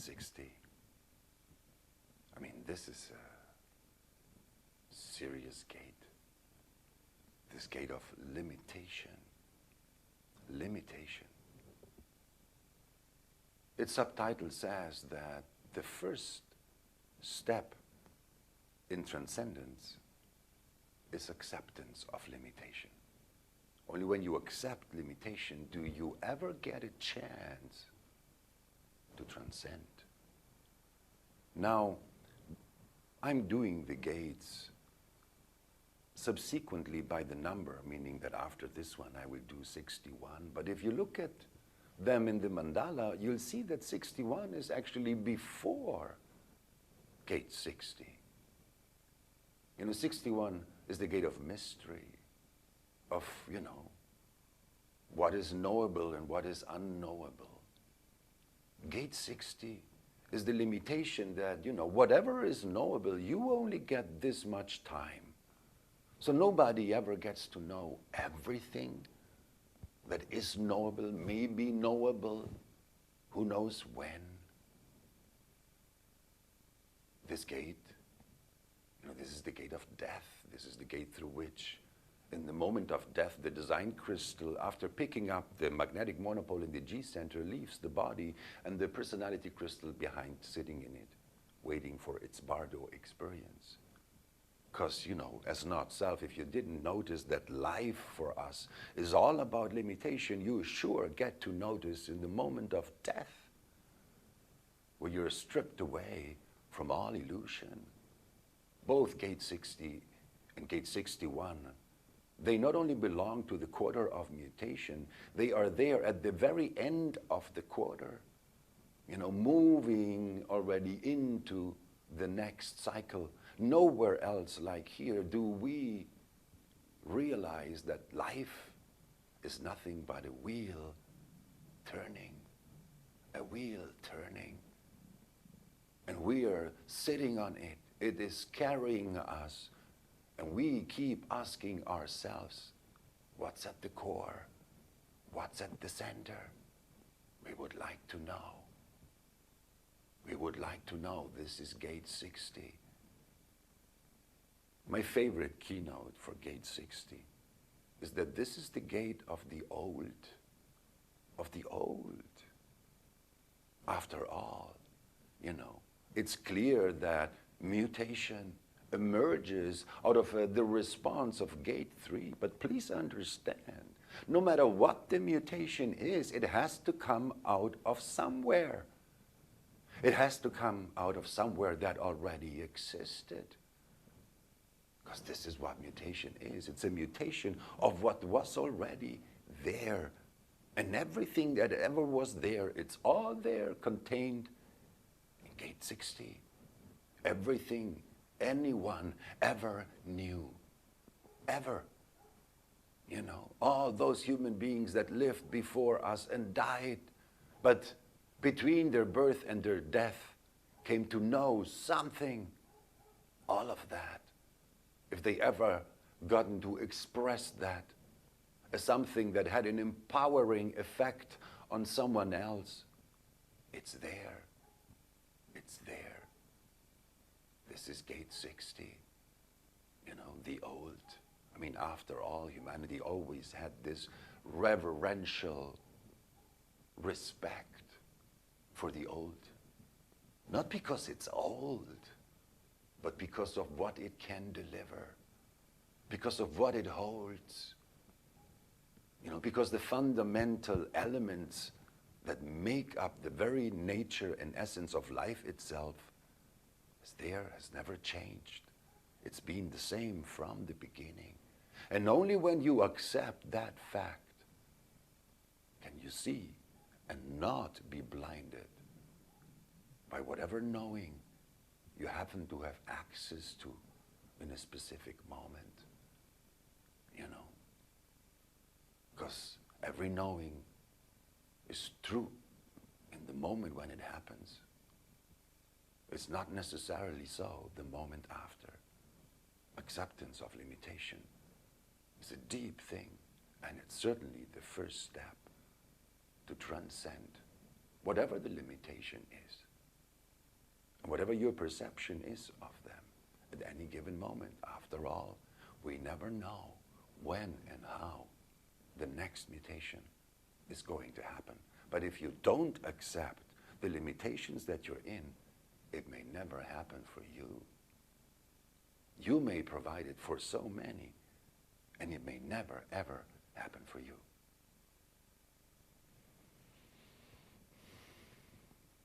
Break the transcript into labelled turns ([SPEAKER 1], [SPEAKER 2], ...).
[SPEAKER 1] 60. I mean, this is a serious gate. This gate of limitation. Limitation. Its subtitle says that the first step in transcendence is acceptance of limitation. Only when you accept limitation do you ever get a chance to transcend. Now, I'm doing the gates subsequently by the number, meaning that after this one I will do 61. But if you look at them in the mandala, you'll see that 61 is actually before gate 60. 61 is the gate of mystery, of, what is knowable and what is unknowable. Gate 60 is the limitation that, whatever is knowable, you only get this much time. So nobody ever gets to know everything that is knowable, may be knowable, who knows when. This gate, this is the gate of death. This is the gate through which, in the moment of death, the design crystal, after picking up the magnetic monopole in the G center, leaves the body and the personality crystal behind, sitting in it, waiting for its bardo experience. Because, as not self, if you didn't notice that life for us is all about limitation, you sure get to notice in the moment of death, where you're stripped away from all illusion. Both gate 60 and gate 61, they not only belong to the quarter of mutation, they are there at the very end of the quarter, moving already into the next cycle. Nowhere else like here do we realize that life is nothing but a wheel turning, a wheel turning. And we are sitting on it. It is carrying us. And we keep asking ourselves, what's at the core? What's at the center? We would like to know. We would like to know. This is gate 60. My favorite keynote for gate 60 is that this is the gate of the old, of the old. After all, it's clear that mutation emerges out of the response of gate 3. But please understand, no matter what the mutation is, it has to come out of somewhere. It has to come out of somewhere that already existed. Because this is what mutation is. It's a mutation of what was already there. And everything that ever was there, it's all there, contained in gate 60. Everything anyone ever knew. Ever. All those human beings that lived before us and died, but between their birth and their death came to know something. All of that. If they ever gotten to express that as something that had an empowering effect on someone else, it's there. It's there. This is gate 60. The old. After all, humanity always had this reverential respect for the old. Not because it's old, but because of what it can deliver, because of what it holds. Because the fundamental elements that make up the very nature and essence of life itself is there, has never changed. It's been the same from the beginning. And only when you accept that fact can you see and not be blinded by whatever knowing you happen to have access to in a specific moment. Because every knowing is true in the moment when it happens. It's not necessarily so the moment after. Acceptance of limitation is a deep thing, and it's certainly the first step to transcend whatever the limitation is. whatever your perception is of them at any given moment. After all, we never know when and how the next mutation is going to happen. But if you don't accept the limitations that you're in, it may never happen for you. You may provide it for so many, and it may never, ever happen for you.